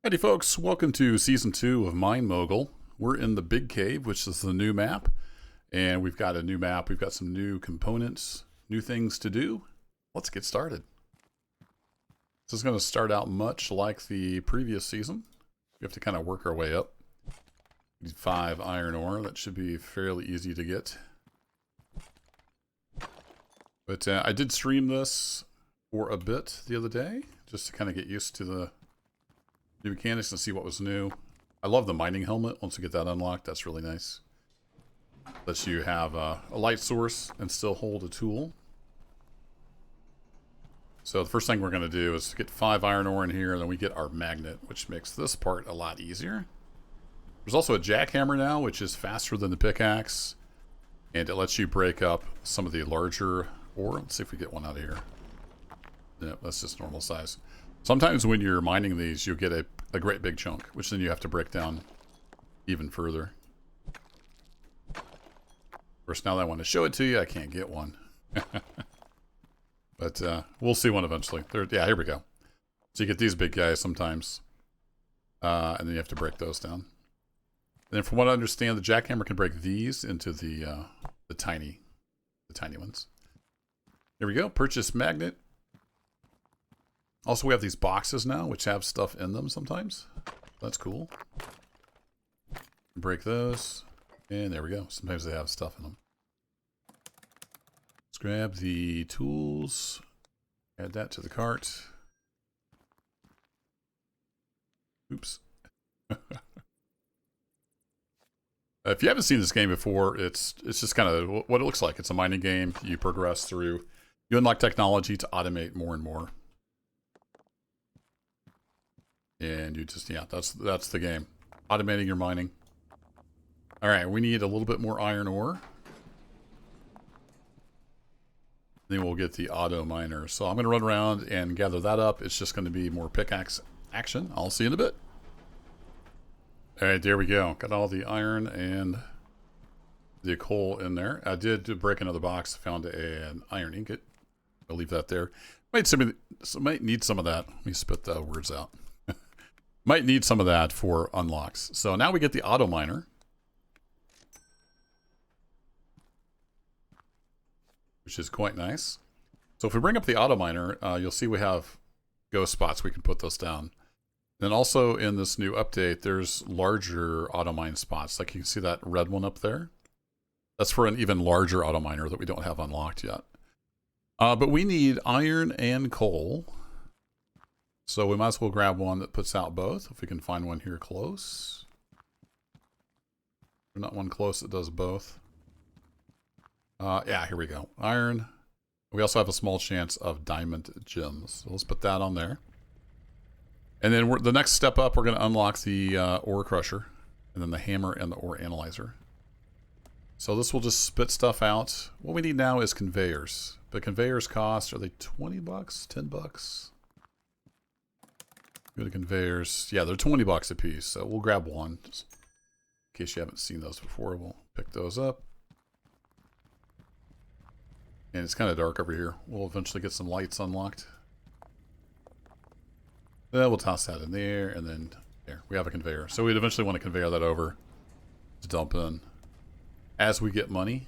Howdy folks, welcome to Season 2 of Mine Mogul. We're in the Big Cave, which is the new map. And we've got a new map, we've got some new components, new things to do. Let's get started. This is going to start out much like the previous season. We have to kind of work our way up. We need 5 iron ore, that should be fairly easy to get. But I did stream this for a bit the other day, just to kind of get used to the new mechanics and see what was new. I love the mining helmet. Once we get that unlocked, that's really nice. Lets you have a light source and still hold a tool. So the first thing we're going to do is get 5 iron ore in here, and then we get our magnet, which makes this part a lot easier. There's also a jackhammer now, which is faster than the pickaxe, and it lets you break up some of the larger ore. Let's see if we get one out of here. Yeah, that's just normal size. Sometimes when you're mining these, you'll get a great big chunk, which then you have to break down even further. Of course, now that I want to show it to you, I can't get one. But we'll see one eventually. Yeah, here we go. So you get these big guys sometimes, and then you have to break those down. And then from what I understand, the jackhammer can break these into the tiny ones. Here we go. Purchase magnet. Also, we have these boxes now, which have stuff in them sometimes. That's cool. Break those. And there we go. Sometimes they have stuff in them. Let's grab the tools. Add that to the cart. Oops. If you haven't seen this game before, it's just kind of what it looks like. It's a mining game. You progress through. You unlock technology to automate more and more. And you just, yeah, that's the game. Automating your mining. All right, we need a little bit more iron ore. Then we'll get the auto miner. So I'm going to run around and gather that up. It's just going to be more pickaxe action. I'll see you in a bit. All right, there we go. Got all the iron and the coal in there. I did break another box. Found an iron ingot. I'll leave that there. Might need some of that. Let me spit the words out. Might need some of that for unlocks. So now we get the auto miner, which is quite nice. So if we bring up the auto miner, you'll see we have ghost spots. We can put those down. Then also in this new update, there's larger auto mine spots. Like you can see that red one up there. That's for an even larger auto miner that we don't have unlocked yet. But we need iron and coal. So we might as well grab one that puts out both, if we can find one here close. There's not one close that does both. Yeah, here we go. Iron. We also have a small chance of diamond gems. So let's put that on there. And then the next step up, we're going to unlock the ore crusher, and then the hammer and the ore analyzer. So this will just spit stuff out. What we need now is conveyors. But conveyors cost, are they 20 bucks, 10 bucks? Go to conveyors. Yeah, they're 20 bucks a piece. So we'll grab one. Just in case you haven't seen those before, we'll pick those up. And it's kind of dark over here. We'll eventually get some lights unlocked. Then we'll toss that in there, and then there. We have a conveyor. So we'd eventually want to conveyor that over to dump in as we get money.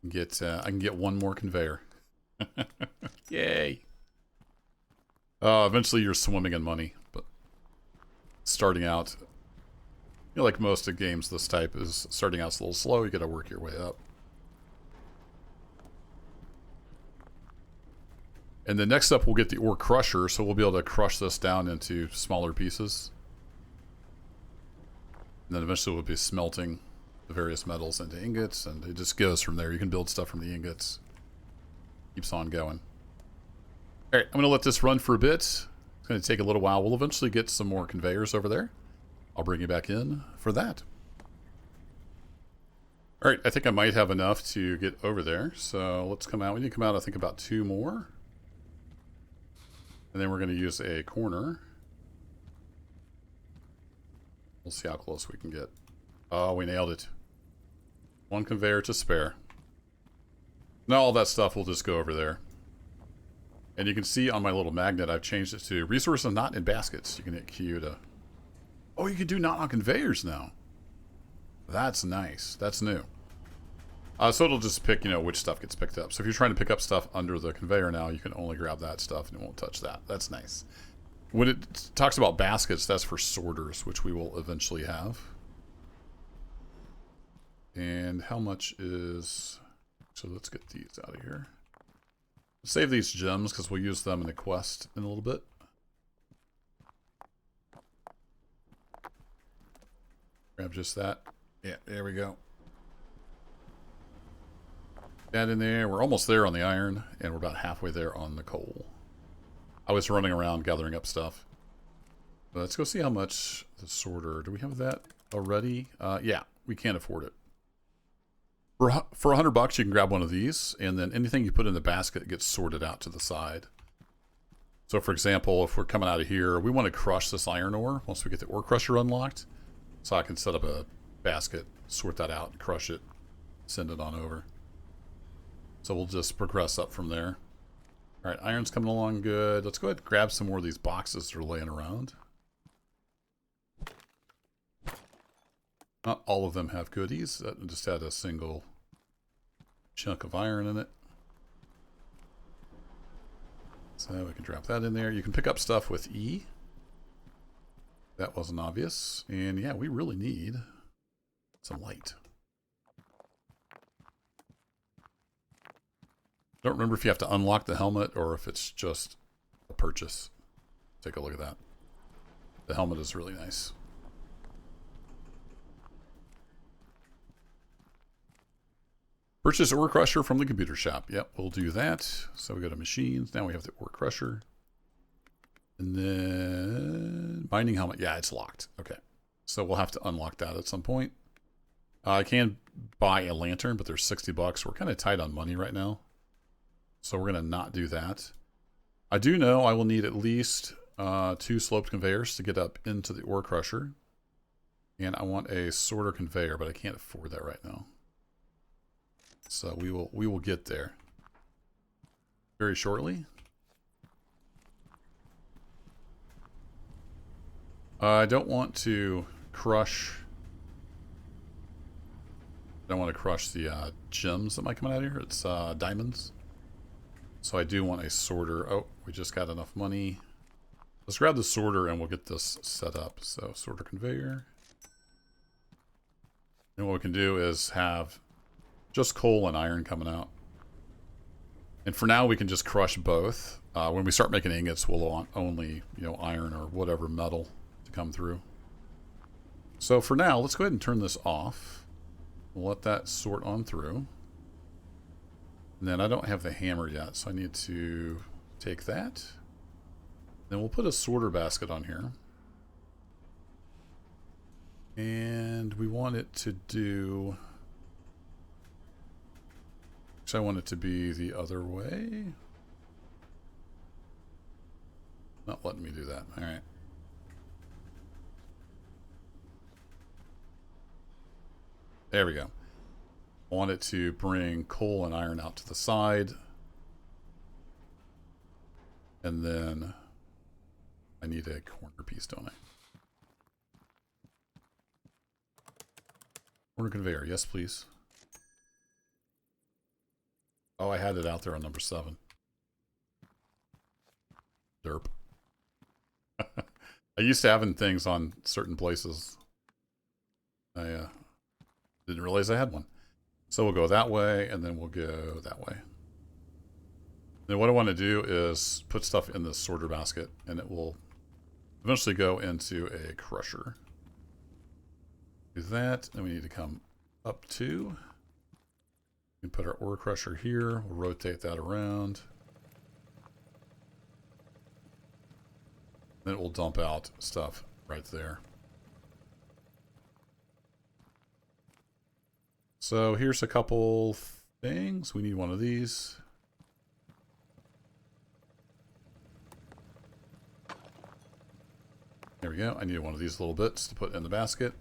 I can get one more conveyor. Yay. Eventually you're swimming in money, but starting out, you know, like most of games this type, is starting out's a little slow. You got to work your way up. And then next up we'll get the ore crusher, so we'll be able to crush this down into smaller pieces. And then eventually we'll be smelting the various metals into ingots, and it just goes from there. You can build stuff from the ingots. Keeps on going. Alright, I'm going to let this run for a bit. It's going to take a little while. We'll eventually get some more conveyors over there. I'll bring you back in for that. Alright, I think I might have enough to get over there. So let's come out. We need to come out, I think, about 2 more. And then we're going to use a corner. We'll see how close we can get. Oh, we nailed it. 1 conveyor to spare. Now all that stuff will just go over there. And you can see on my little magnet, I've changed it to resources not in baskets. You can hit Q to... Oh, you can do not on conveyors now. That's nice. That's new. So it'll just pick, which stuff gets picked up. So if you're trying to pick up stuff under the conveyor now, you can only grab that stuff and it won't touch that. That's nice. When it talks about baskets, that's for sorters, which we will eventually have. And how much is... So let's get these out of here. Save these gems because we'll use them in the quest in a little bit. Grab just that. Yeah, there we go. That in there. We're almost there on the iron, and we're about halfway there on the coal. I was running around gathering up stuff. But let's go see how much the sorter... Do we have that already? Yeah, we can't afford it. For $100, you can grab one of these, and then anything you put in the basket gets sorted out to the side. So, for example, if we're coming out of here, we want to crush this iron ore once we get the ore crusher unlocked. So I can set up a basket, sort that out, crush it, send it on over. So we'll just progress up from there. All right, iron's coming along good. Let's go ahead and grab some more of these boxes that are laying around. Not all of them have goodies. That just had a single chunk of iron in it. So we can drop that in there. You can pick up stuff with E. That wasn't obvious. And yeah, we really need some light. I don't remember if you have to unlock the helmet or if it's just a purchase. Take a look at that. The helmet is really nice. Purchase ore crusher from the computer shop. Yep, we'll do that. So we go to machines. Now we have the ore crusher. And then mining helmet. Yeah, it's locked. Okay. So we'll have to unlock that at some point. I can buy a lantern, but they're $60. We're kind of tight on money right now. So we're going to not do that. I do know I will need at least 2 sloped conveyors to get up into the ore crusher. And I want a sorter conveyor, but I can't afford that right now. So we will get there very shortly. I don't want to crush. I don't want to crush the gems that might come out of here. It's diamonds. So I do want a sorter. Oh, we just got enough money. Let's grab the sorter and we'll get this set up. So sorter conveyor. And what we can do is have just coal and iron coming out. And for now, we can just crush both. When we start making ingots, we'll want only, iron or whatever metal to come through. So for now, let's go ahead and turn this off. We'll let that sort on through. And then I don't have the hammer yet, so I need to take that. Then we'll put a sorter basket on here. And we want it to do... I want it to be the other way. Not letting me do that. All right. There we go. I want it to bring coal and iron out to the side. And then I need a corner piece, don't I? Corner conveyor. Yes, please. Oh, I had it out there on number 7. Derp. I used to having things on certain places. I didn't realize I had one. So we'll go that way, and then we'll go that way. Then what I want to do is put stuff in this sorter basket, and it will eventually go into a crusher. Do that, and we need to come up 2. We can put our ore crusher here. We'll rotate that around. Then it will dump out stuff right there. So here's a couple things. We need one of these. There we go. I need one of these little bits to put in the basket.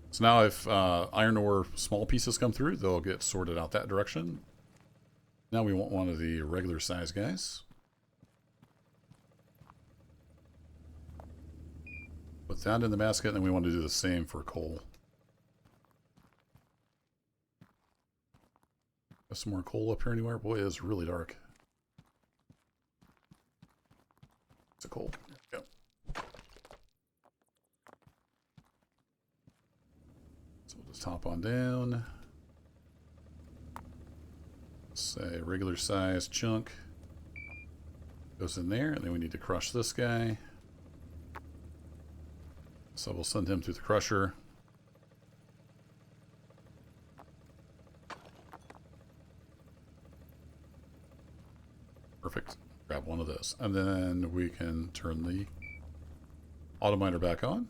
So now if iron ore small pieces come through, they'll get sorted out that direction. Now we want one of the regular size guys. Put that in the basket, and then we want to do the same for coal. Got some more coal up here anywhere? Boy, it's really dark. It's a coal. There we go. So we'll just hop on down. Say regular size chunk. Goes in there, and then we need to crush this guy. So we'll send him through the crusher. Perfect. Grab one of those. And then we can turn the auto miner back on.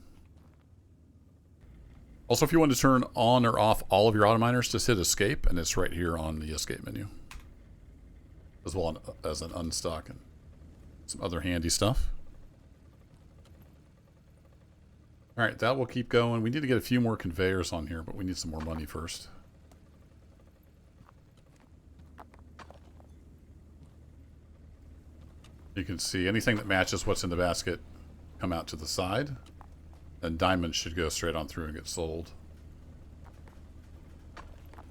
Also, if you want to turn on or off all of your auto miners, just hit escape, and it's right here on the escape menu. As well as an unstock and some other handy stuff. Alright, that will keep going. We need to get a few more conveyors on here, but we need some more money first. You can see anything that matches what's in the basket come out to the side. And diamonds should go straight on through and get sold.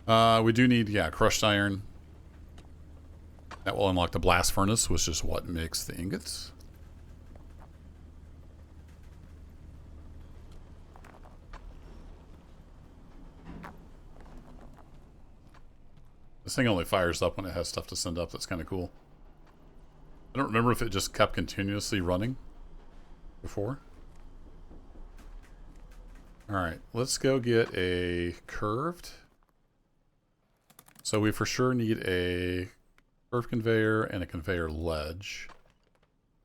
We do need, yeah, crushed iron. That will unlock the blast furnace, which is what makes the ingots. This thing only fires up when it has stuff to send up. That's kind of cool. I don't remember if it just kept continuously running before. Alright, let's go get a curved. So we for sure need a curved conveyor and a conveyor ledge.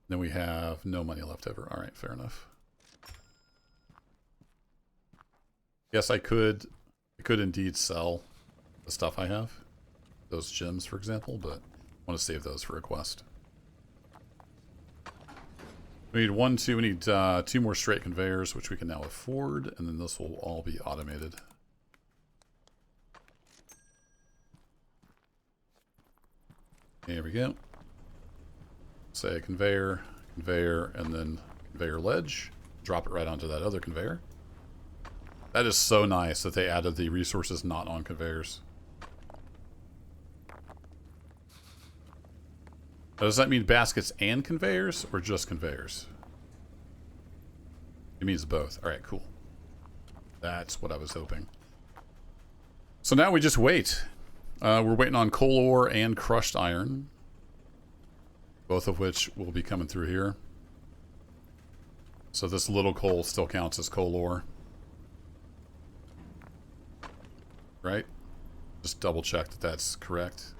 Then we have no money left over. Alright, fair enough. Yes, I could indeed sell the stuff I have. Those gems, for example, but I want to save those for a quest. We need two more straight conveyors, which we can now afford, and then this will all be automated. There we go. Say conveyor, conveyor, and then conveyor ledge. Drop it right onto that other conveyor. That is so nice that they added the resources not on conveyors. Now, does that mean baskets and conveyors, or just conveyors? It means both. Alright, cool. That's what I was hoping. So now we just wait. We're waiting on coal ore and crushed iron. Both of which will be coming through here. So this little coal still counts as coal ore. Right? Just double check that that's correct.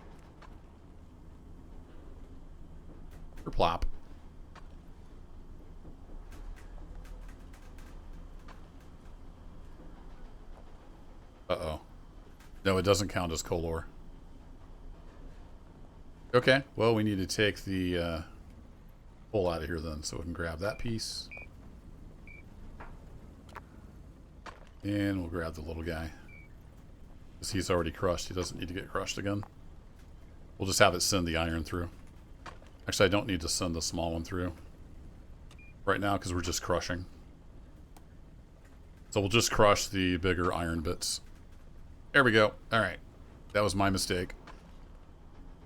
Or plop. Uh-oh. No, it doesn't count as coal ore. Okay, well, we need to take the coal out of here then, so we can grab that piece. And we'll grab the little guy. Because he's already crushed. He doesn't need to get crushed again. We'll just have it send the iron through. Actually, I don't need to send the small one through right now because we're just crushing. So we'll just crush the bigger iron bits. There we go. Alright. That was my mistake.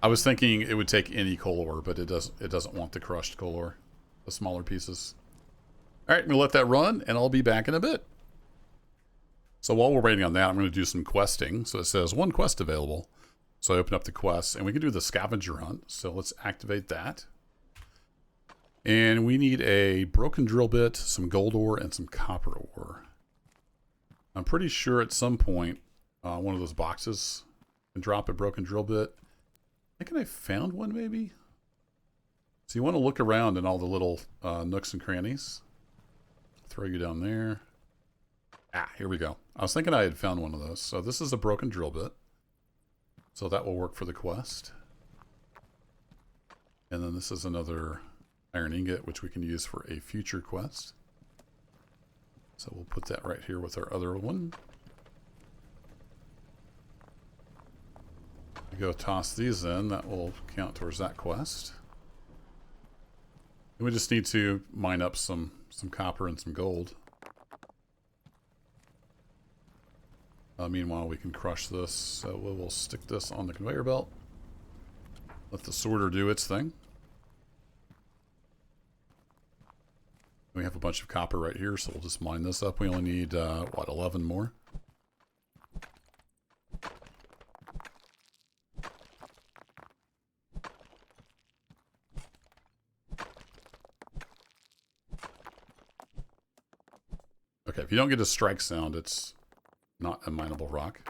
I was thinking it would take any coal ore, but it doesn't want the crushed coal ore. The smaller pieces. Alright, I'm going to let that run, and I'll be back in a bit. So while we're waiting on that, I'm going to do some questing. So it says 1 quest available. So I open up the quest, and we can do the scavenger hunt. So let's activate that. And we need a broken drill bit, some gold ore, and some copper ore. I'm pretty sure at some point, one of those boxes can drop a broken drill bit. I think I found one, maybe? So you want to look around in all the little nooks and crannies. Throw you down there. Ah, here we go. I was thinking I had found one of those. So this is a broken drill bit. So that will work for the quest. And then this is another iron ingot, which we can use for a future quest. So we'll put that right here with our other one. We go toss these in. That will count towards that quest. And we just need to mine up some copper and some gold. Meanwhile, we can crush this. So we'll stick this on the conveyor belt. Let the sorter do its thing. We have a bunch of copper right here, so we'll just mine this up. We only need, what, 11 more? Okay, if you don't get a strike sound, it's not a mineable rock.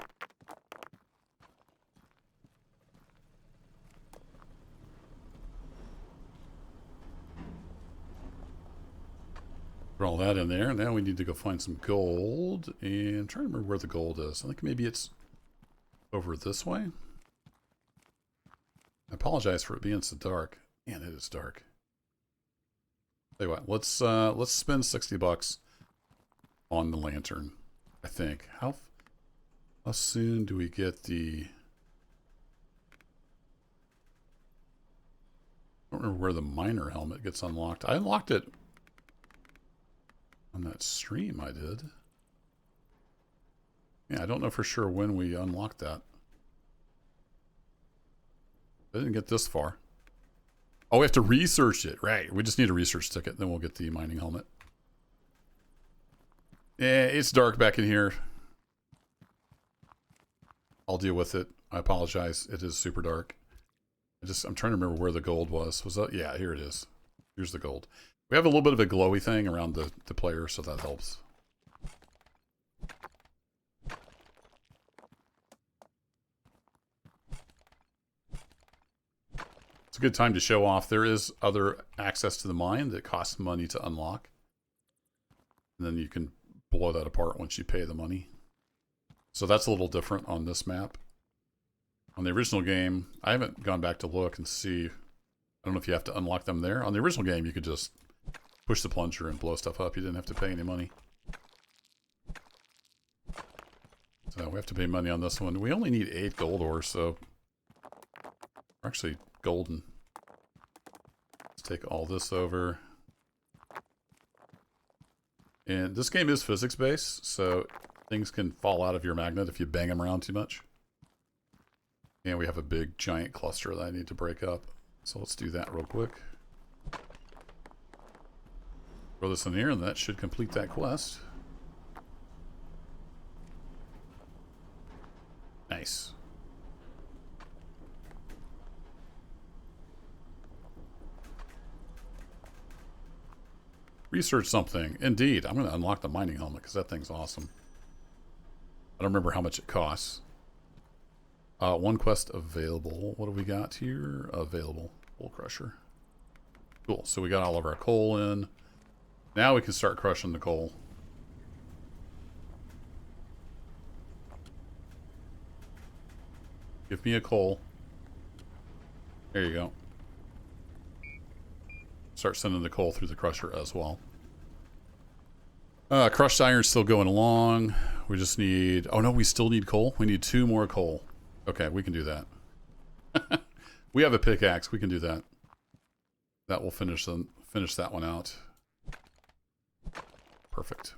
Put all that in there. Now we need to go find some gold. And I'm trying to remember where the gold is. I think maybe it's over this way. I apologize for it being so dark. Man, it is dark. Tell you what, let's spend $60 on the lantern, I think. How soon do we get the... I don't remember where the miner helmet gets unlocked. I unlocked it on that stream I did. Yeah, I don't know for sure when we unlocked that. I didn't get this far. Oh, we have to research it. Right. We just need a research ticket. Then we'll get the mining helmet. Yeah, it's dark back in here. I'll deal with it. I apologize. It is super dark. I'm trying to remember where the gold was. Was that? Yeah, here it is. Here's the gold. We have a little bit of a glowy thing around the player, so that helps. It's a good time to show off. There is other access to the mine that costs money to unlock. And then you can blow that apart once you pay the money. So that's a little different on this map. On the original game, I haven't gone back to look and see. I don't know if you have to unlock them there. On the original game, you could just push the plunger and blow stuff up. You didn't have to pay any money. So we have to pay money on this one. We only need 8 gold ores, so we're actually golden. Let's take all this over. And this game is physics-based, so things can fall out of your magnet if you bang them around too much. And we have a big, giant cluster that I need to break up. So let's do that real quick. Throw this in here, and that should complete that quest. Nice. Research something. Indeed. I'm going to unlock the mining helmet because that thing's awesome. I don't remember how much it costs. One quest available. What do we got here? Available. Coal crusher. Cool. So we got all of our coal in. Now we can start crushing the coal. Give me a coal. There you go. Start sending the coal through the crusher as well. Crushed iron's still going along. We just need... Oh no, we still need coal. We need 2 more coal. Okay, we can do that. We have a pickaxe. We can do that. That will finish that one out. Perfect.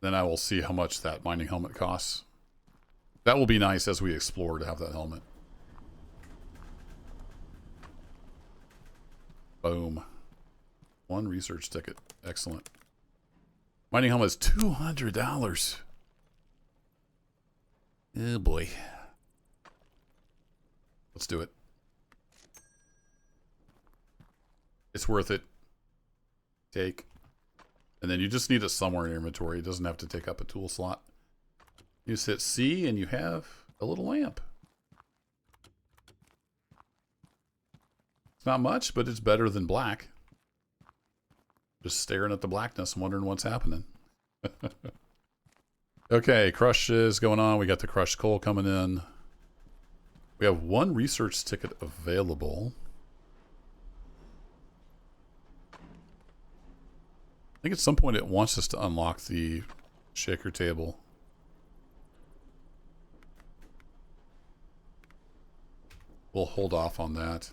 Then I will see how much that mining helmet costs. That will be nice as we explore to have that helmet. Boom. 1 research ticket. Excellent. Mining helmet is $200. Oh boy. Let's do it. It's worth it. Take. And then you just need it somewhere in your inventory. It doesn't have to take up a tool slot. You just hit C and you have a little lamp. It's not much, but it's better than black. Just staring at the blackness and wondering what's happening. Okay, crush is going on. We got the crushed coal coming in. We have 1 research ticket available. I think at some point it wants us to unlock the shaker table. we'll hold off on that.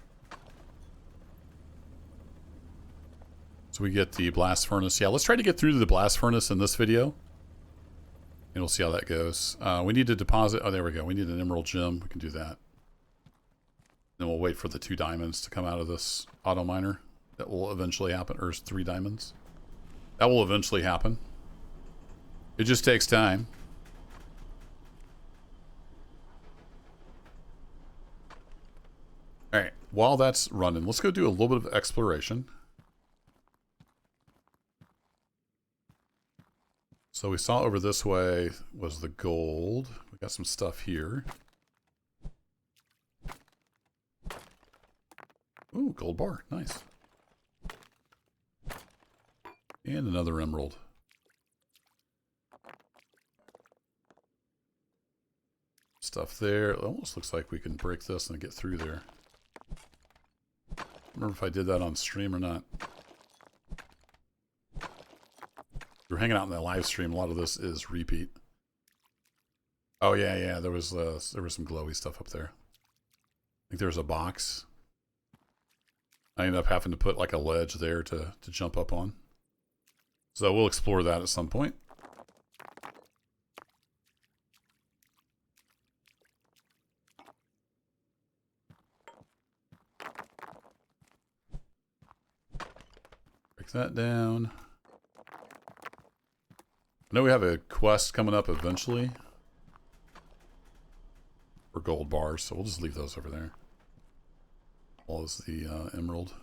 So we get the blast furnace. Yeah, let's try to get through to the blast furnace in this video. And we'll see how that goes. We need to deposit. Oh, there we go. We need an emerald gem. We can do that. Then we'll wait for the 2 diamonds to come out of this auto miner. That will eventually happen. Or 3 diamonds. That will eventually happen. It just takes time. Alright, while that's running, let's go do a little bit of exploration. So we saw over this way was the gold. We got some stuff here. Ooh, gold bar. Nice. And another emerald. Stuff there. It almost looks like we can break this and get through there. I don't remember if I did that on stream or not. If you're hanging out in that live stream, a lot of this is repeat. Oh yeah, there was some glowy stuff up there. I think there was a box. I ended up having to put like a ledge there to jump up on. So we'll explore that at some point. Break that down. I know we have a quest coming up eventually for gold bars, so we'll just leave those over there. All is the emerald.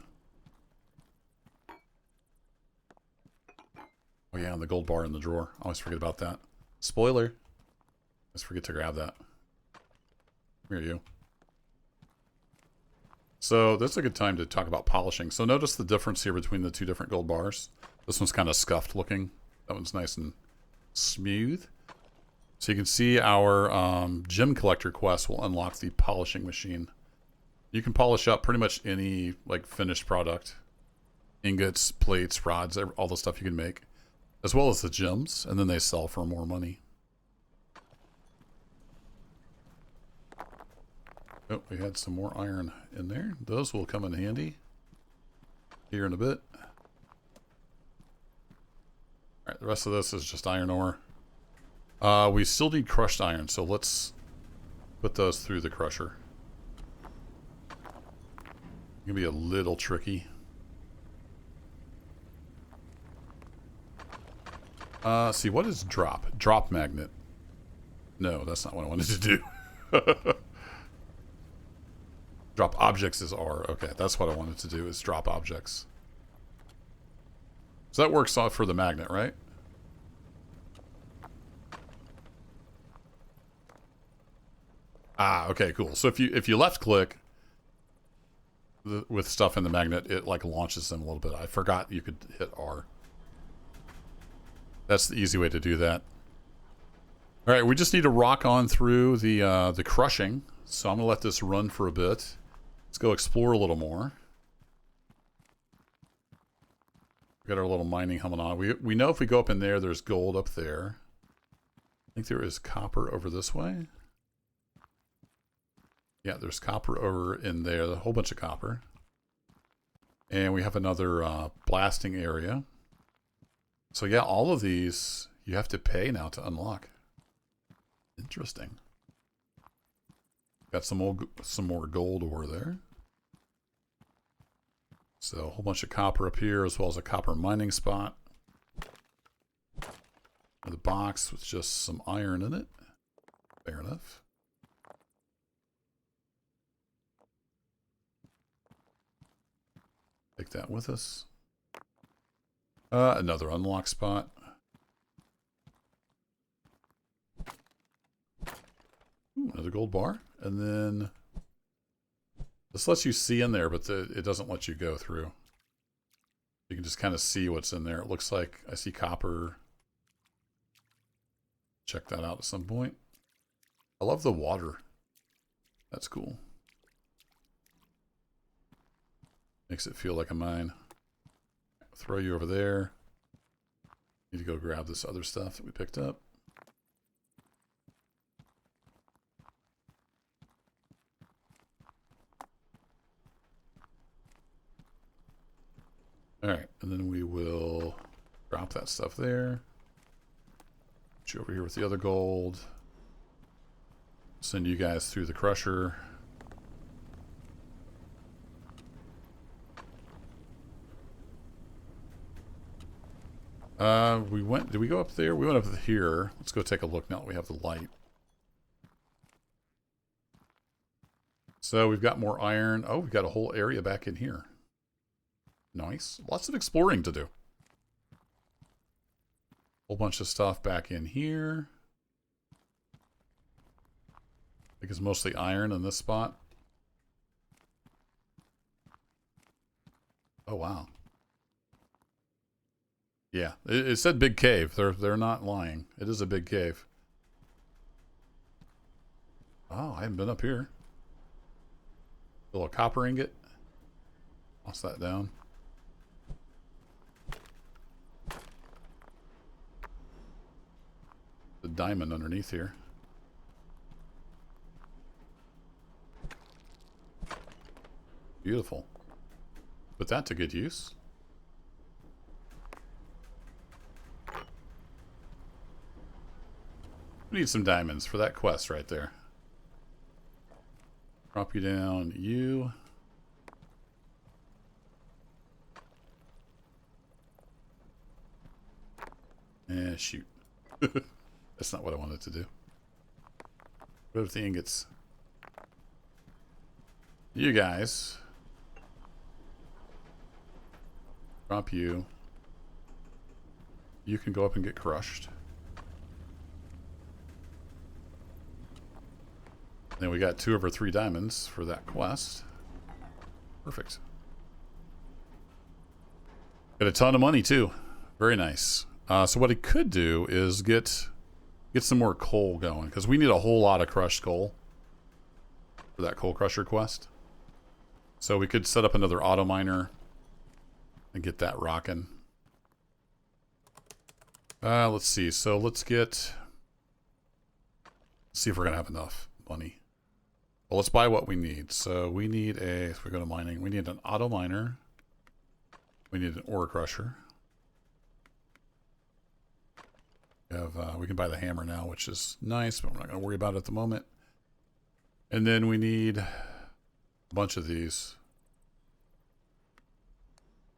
Oh yeah, and the gold bar in the drawer. I always forget about that. Spoiler. Let's forget to grab that. Here you. So that's a good time to talk about polishing. So notice the difference here between the 2 different gold bars. This one's kind of scuffed looking. That one's nice and smooth. So you can see our gem collector quest will unlock the polishing machine. You can polish up pretty much any like finished product. Ingots, plates, rods, all the stuff you can make. As well as the gems. And then they sell for more money. Oh, we had some more iron in there. Those will come in handy here in a bit. Alright, the rest of this is just iron ore. We still need crushed iron, so let's put those through the crusher. It's gonna be a little tricky. See, what is drop? Drop magnet. No, that's not what I wanted to do. Drop objects is R. Okay, that's what I wanted to do, is drop objects. So that works off for the magnet, right? Ah, okay, cool. So if you left click with stuff in the magnet, it like launches them a little bit. I forgot you could hit R. That's the easy way to do that. All right, we just need to rock on through the crushing. So I'm gonna let this run for a bit. Let's go explore a little more. We got our little mining humming on. We know if we go up in there, there's gold up there. I think there is copper over this way. Yeah, there's copper over in there. A whole bunch of copper. And we have another blasting area. So yeah, all of these you have to pay now to unlock. Interesting. Got some more gold ore there. So a whole bunch of copper up here, as well as a copper mining spot. With a box with just some iron in it. Fair enough. Take that with us. Another unlock spot. Ooh, another gold bar. And then this lets you see in there, but it doesn't let you go through. You can just kind of see what's in there. It looks like I see copper. Check that out at some point. I love the water. That's cool. Makes it feel like a mine. Throw you over there. Need to go grab this other stuff that we picked up. Alright, and then we will drop that stuff there. Put you over here with the other gold. Send you guys through the crusher. Did we go up there? We went up here. Let's go take a look now that we have the light. So we've got more iron. Oh, we've got a whole area back in here. Nice. Lots of exploring to do. Whole bunch of stuff back in here. I think it's mostly iron in this spot. Oh, wow. Yeah, it said big cave. They're not lying. It is a big cave. Oh, I haven't been up here. A little copper ingot. Toss that down. The diamond underneath here. Beautiful. Put that to good use. We need some diamonds for that quest right there. Drop you down, you. Eh, shoot. That's not what I wanted to do. What if the ingots? You guys. Drop you. You can go up and get crushed. Then we got 2 of our 3 diamonds for that quest. Perfect. Got a ton of money too. Very nice. So what I could do is get some more coal going, because we need a whole lot of crushed coal for that coal crusher quest. So we could set up another auto miner and get that rocking. Let's see. So let's see if we're gonna have enough money. Well, let's buy what we need. So we need if we go to mining, we need an auto miner. We need an ore crusher. We can buy the hammer now, which is nice, but we're not going to worry about it at the moment. And then we need a bunch of these.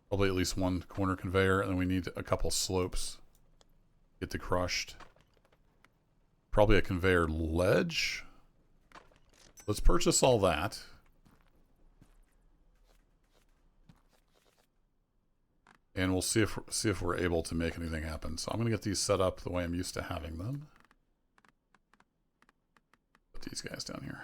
Probably at least 1 corner conveyor, and then we need a couple slopes. Get the crushed. Probably a conveyor ledge. Let's purchase all that. And we'll see if we're able to make anything happen. So I'm going to get these set up the way I'm used to having them. Put these guys down here.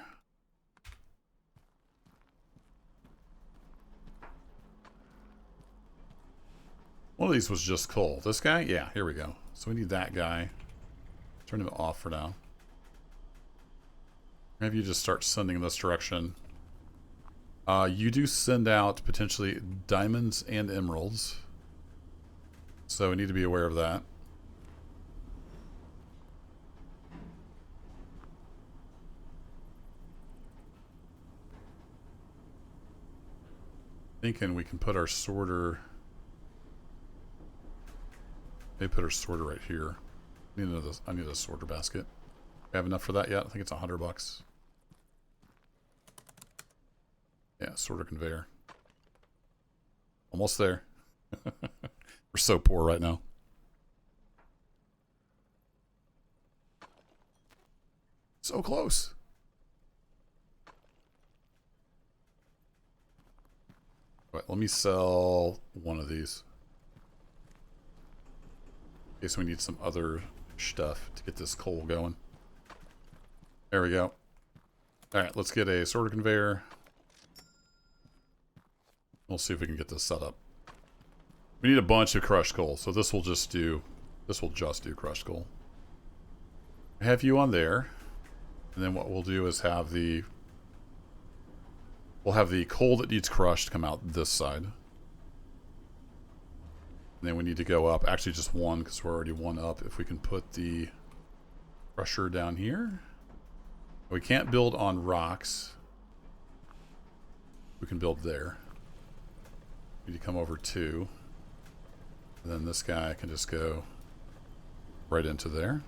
One of these was just coal. This guy? Yeah, here we go. So we need that guy. Turn him off for now. Maybe you just start sending in this direction. You do send out potentially diamonds and emeralds. So we need to be aware of that. Thinking we can put our sorter. Maybe put our sorter right here. I need a sorter basket. We have enough for that yet? I think it's $100. Yeah, sorter conveyor. Almost there. We're so poor right now. So close. All right, let me sell one of these. In case we need some other stuff to get this coal going. There we go. Alright, let's get a sorter conveyor. We'll see if we can get this set up. We need a bunch of crushed coal, so this will just do crushed coal. I have you on there. And then what we'll do is we'll have the coal that needs crushed come out this side. And then we need to go up, actually just one, because we're already one up. If we can put the crusher down here. We can't build on rocks. We can build there. We need to come over 2. And then this guy can just go right into there.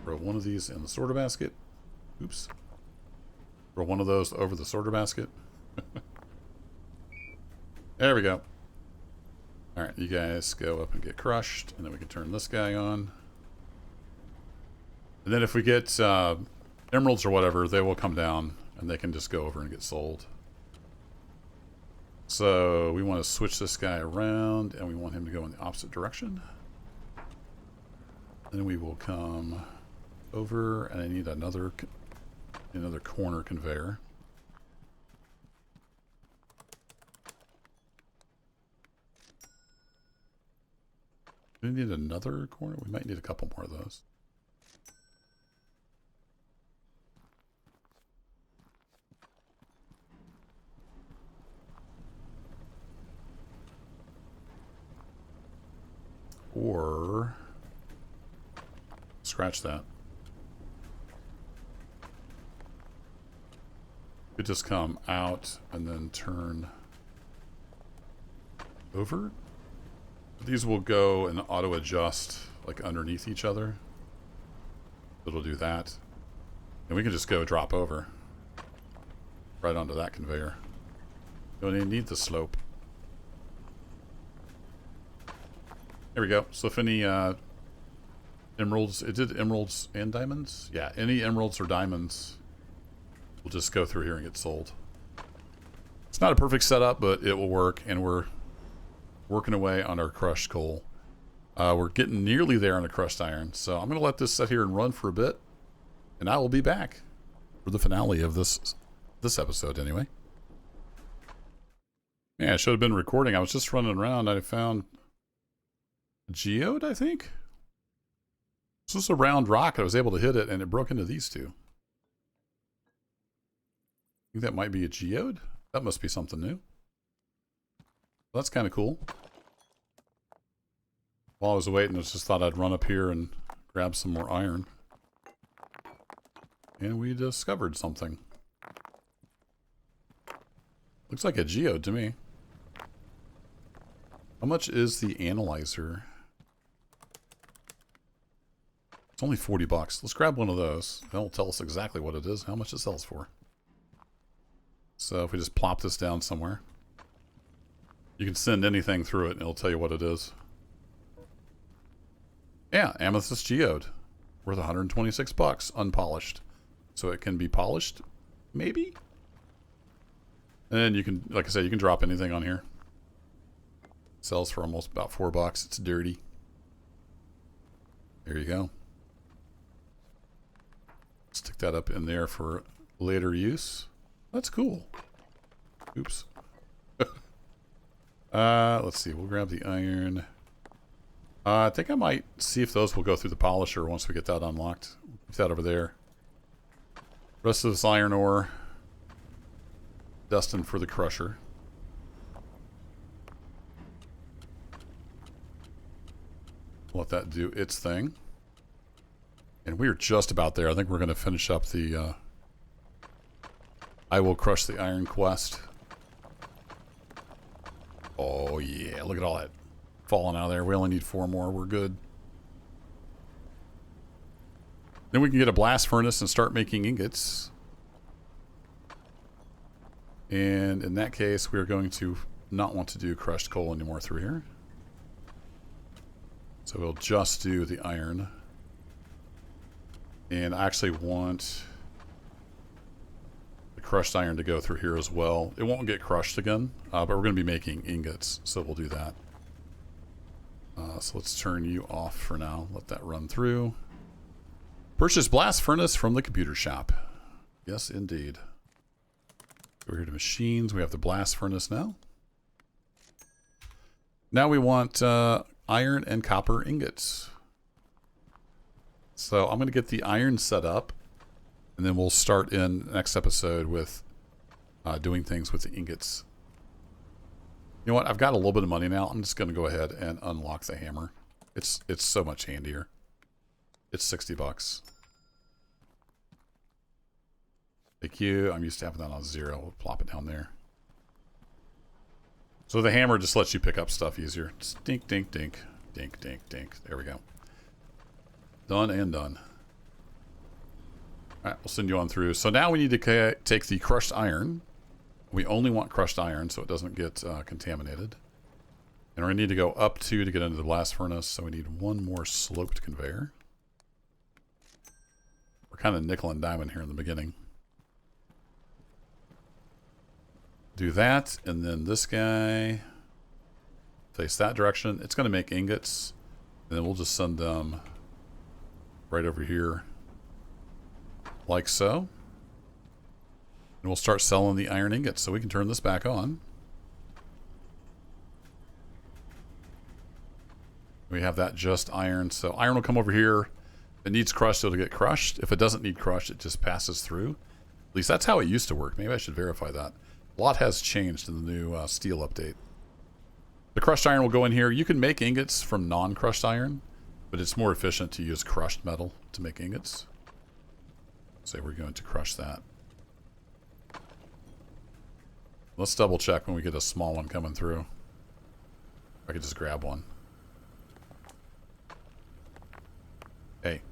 Throw one of these in the sorter basket. Oops. Throw one of those over the sorter basket. There we go. Alright, you guys go up and get crushed, and then we can turn this guy on. And then if we get emeralds or whatever, they will come down, and they can just go over and get sold. So we want to switch this guy around, and we want him to go in the opposite direction. Then we will come over, and I need another corner conveyor. Do we need another corner? We might need a couple more of those. Or scratch that. Could just come out and then turn over. These will go and auto adjust like underneath each other. It'll do that. And we can just go drop over right onto that conveyor. Don't even need the slope. There we go. So if any emeralds, it did emeralds and diamonds? Yeah, any emeralds or diamonds will just go through here and get sold. It's not a perfect setup, but it will work, and we're working away on our crushed coal. We're getting nearly there on the crushed iron, so I'm going to let this sit here and run for a bit, and I will be back for the finale of this episode anyway. Yeah, I should have been recording. I was just running around. I found a geode, I think. This was a round rock. I was able to hit it, and it broke into these two. I think that might be a geode. That must be something new. That's kind of cool. While I was waiting, I just thought I'd run up here and grab some more iron. And we discovered something. Looks like a geode to me. How much is the analyzer? It's only 40 bucks. Let's grab one of those. That'll tell us exactly what it is, how much it sells for. So if we just plop this down somewhere. You can send anything through it and it'll tell you what it is. Yeah, amethyst geode. Worth 126 bucks, unpolished. So it can be polished, maybe? And then you can, like I said, you can drop anything on here. It sells for almost about 4 bucks. It's dirty. There you go. Stick that up in there for later use. That's cool. Oops. Let's see. We'll grab the iron. I think I might see if those will go through the polisher once we get that unlocked. Keep that over there. Rest of this iron ore destined for the crusher. Let that do its thing. And we're just about there. I think we're going to finish up the I will crush the iron quest. Oh yeah, look at all that falling out of there. We only need 4 more. We're good. Then we can get a blast furnace and start making ingots. And in that case, we're going to not want to do crushed coal anymore through here. So we'll just do the iron. And I actually want the crushed iron to go through here as well. It won't get crushed again, but we're going to be making ingots, so we'll do that. So let's turn you off for now. Let that run through. Purchase blast furnace from the computer shop. Yes, indeed. Go here to machines. We have the blast furnace now. Now we want iron and copper ingots. So I'm going to get the iron set up, and then we'll start in the next episode with doing things with the ingots. You know what? I've got a little bit of money now. I'm just going to go ahead and unlock the hammer. It's so much handier. It's 60 bucks. Thank you. I'm used to having that on 0. We'll plop it down there. So the hammer just lets you pick up stuff easier. Just dink, dink, dink. Dink, dink, dink. There we go. Done and done. Alright, we'll send you on through. So now we need to take the crushed iron. We only want crushed iron so it doesn't get contaminated. And we're going to need to go up 2 to get into the blast furnace. So we need one more sloped conveyor. We're kind of nickel and diamond here in the beginning. Do that, and then this guy face that direction. It's going to make ingots, and then we'll just send them right over here, like so. And we'll start selling the iron ingots, so we can turn this back on. We have that just iron, so iron will come over here. If it needs crushed, it'll get crushed. If it doesn't need crushed, it just passes through. At least that's how it used to work. Maybe I should verify that. A lot has changed in the new steel update. The crushed iron will go in here. You can make ingots from non-crushed iron, but it's more efficient to use crushed metal to make ingots. So we're going to crush that. Let's double check when we get a small one coming through. I could just grab one. Hey,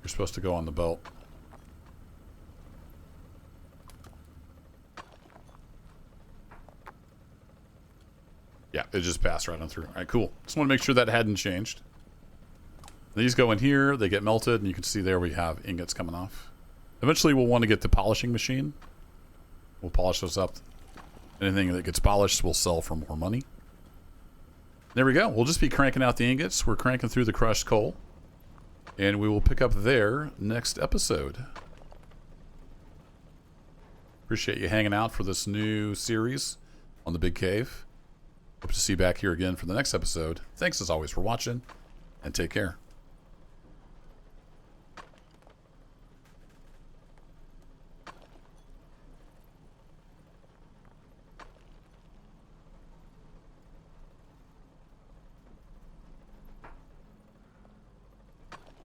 you're supposed to go on the belt. Yeah, it just passed right on through. All right, cool. Just want to make sure that hadn't changed. These go in here, they get melted, and you can see there we have ingots coming off. Eventually we'll want to get the polishing machine. We'll polish those up. Anything that gets polished we'll sell for more money. There we go. We'll just be cranking out the ingots. We're cranking through the crushed coal. And we will pick up there next episode. Appreciate you hanging out for this new series on the Big Cave. Hope to see you back here again for the next episode. Thanks as always for watching, and take care.